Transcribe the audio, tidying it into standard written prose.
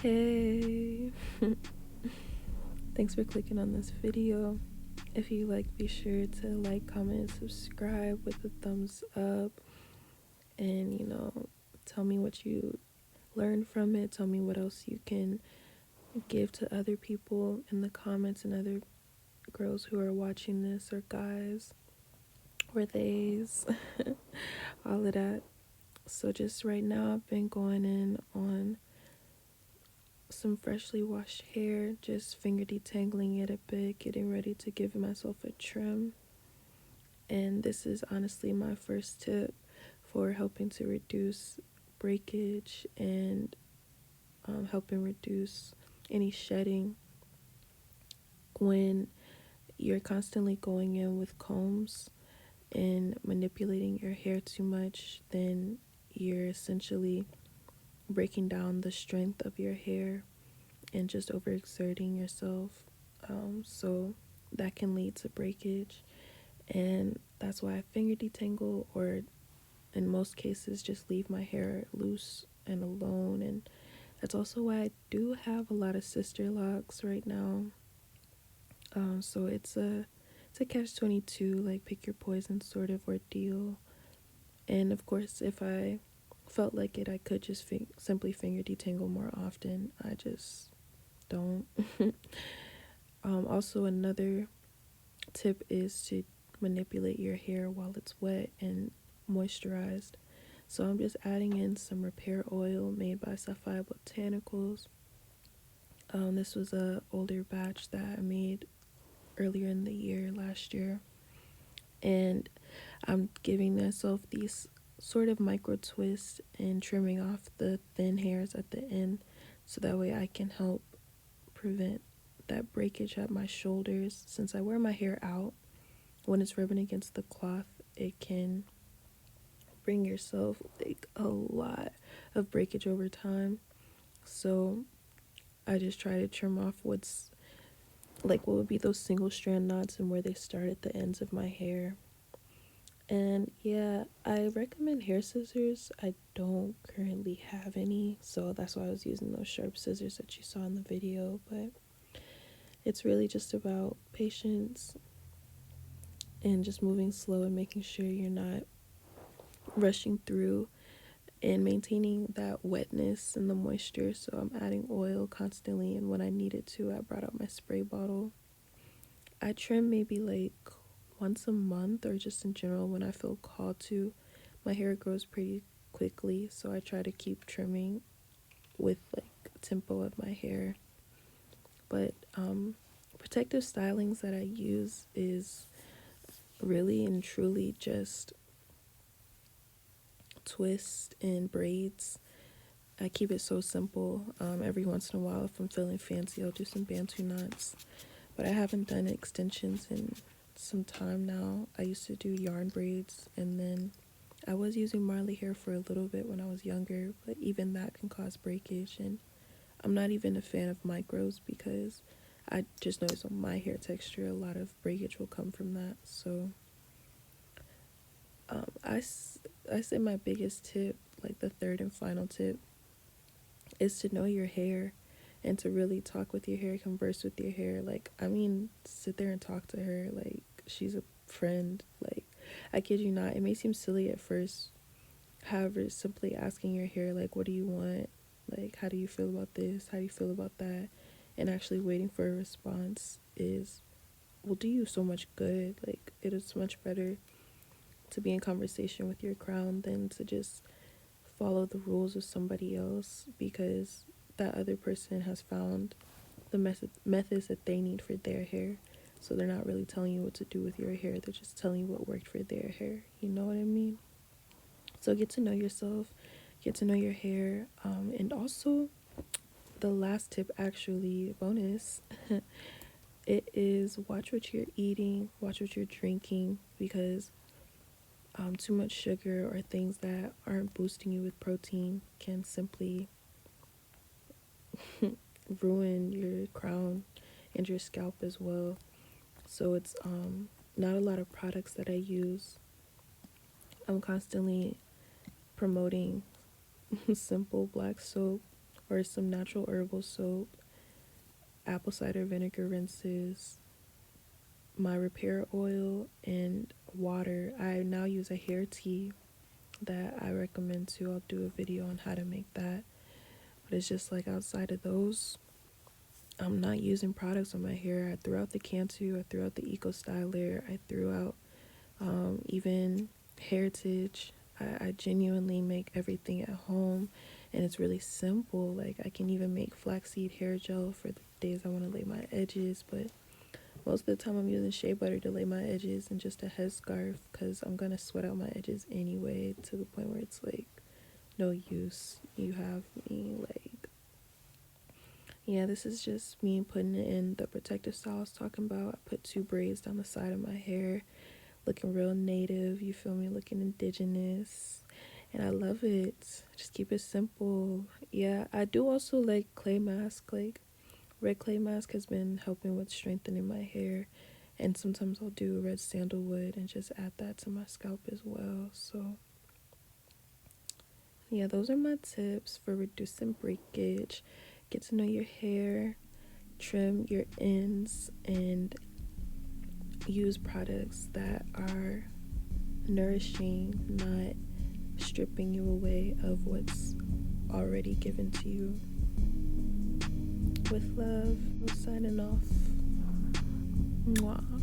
Hey, thanks for clicking on this video. If you like, be sure to like, comment, and subscribe with a thumbs up. And tell me what you learned from it. Tell me what else you can give to other people in the comments, and other girls who are watching this, or guys, or theys, all of that. So just right now, I've been going in on some freshly washed hair, just finger detangling it a bit, getting ready to give myself a trim. And this is honestly my first tip for helping to reduce breakage and helping reduce any shedding. When you're constantly going in with combs and manipulating your hair too much, then you're essentially breaking down the strength of your hair and just overexerting yourself. So that can lead to breakage, and that's why I finger detangle, or in most cases just leave my hair loose and alone. And that's also why I do have a lot of sister locks right now. So it's a catch-22, like pick your poison sort of ordeal. And of course, if I felt like it, I could just simply finger detangle more often. I just don't. Also, another tip is to manipulate your hair while it's wet and moisturized. So I'm just adding in some repair oil made by Sapphire Botanicals. This was a older batch that I made earlier in the year, last year. And I'm giving myself these sort of micro twists and trimming off the thin hairs at the end, so that way I can help prevent that breakage at my shoulders. Since I wear my hair out, when it's rubbing against the cloth, it can bring yourself like a lot of breakage over time. So I just try to trim off what's like what would be those single strand knots and where they start at the ends of my hair. And yeah, I recommend hair scissors. I don't currently have any, so that's why I was using those sharp scissors that you saw in the video. But it's really just about patience and just moving slow and making sure you're not rushing through and maintaining that wetness and the moisture. So I'm adding oil constantly, and when I needed to, I brought out my spray bottle. I trim maybe like once a month, or just in general when I feel called to. My hair grows pretty quickly, so I try to keep trimming with like tempo of my hair. But protective stylings that I use is really and truly just twists and braids. I keep it so simple. Every once in a while, if I'm feeling fancy, I'll do some bantu knots. But I haven't done extensions in some time now. I used to do yarn braids, and then I was using Marley hair for a little bit when I was younger, but even that can cause breakage. And I'm not even a fan of micros, because I just noticed on my hair texture a lot of breakage will come from that. So I say my biggest tip, like the third and final tip, is to know your hair and to really talk with your hair, converse with your hair. Like, I mean, sit there and talk to her like she's a friend. Like, I kid you not, it may seem silly at first. However, simply asking your hair, like, what do you want? Like, how do you feel about this? How do you feel about that? And actually waiting for a response will do you so much good. Like, it is much better to be in conversation with your crown than to just follow the rules of somebody else, because that other person has found the methods that they need for their hair. So they're not really telling you what to do with your hair. They're just telling you what worked for their hair. You know what I mean? So get to know yourself, get to know your hair. And also, the last tip, actually, bonus, it is watch what you're eating, watch what you're drinking, because too much sugar or things that aren't boosting you with protein can simply ruin your crown and your scalp as well. So it's not a lot of products that I use. I'm constantly promoting simple black soap or some natural herbal soap, apple cider vinegar rinses, my repair oil, and water. I now use a hair tea that I recommend too. I'll do a video on how to make that. But it's just like outside of those, I'm not using products on my hair. I threw out the Cantu, I threw out the Eco Styler, I threw out even Heritage. I genuinely make everything at home, and it's really simple. Like, I can even make flaxseed hair gel for the days I want to lay my edges, but most of the time I'm using shea butter to lay my edges and just a headscarf because I'm gonna sweat out my edges anyway, to the point where it's like no use. You have me. Like, yeah, this is just me putting in the protective style I was talking about. I put 2 braids down the side of my hair, looking real native, you feel me, looking indigenous, and I love it. Just keep it simple. Yeah, I do also like clay mask. Like, red clay mask has been helping with strengthening my hair, and sometimes I'll do red sandalwood and just add that to my scalp as well. So yeah, those are my tips for reducing breakage. Get to know your hair, trim your ends, and use products that are nourishing, not stripping you away of what's already given to you. With love, I'm signing off. Mwah.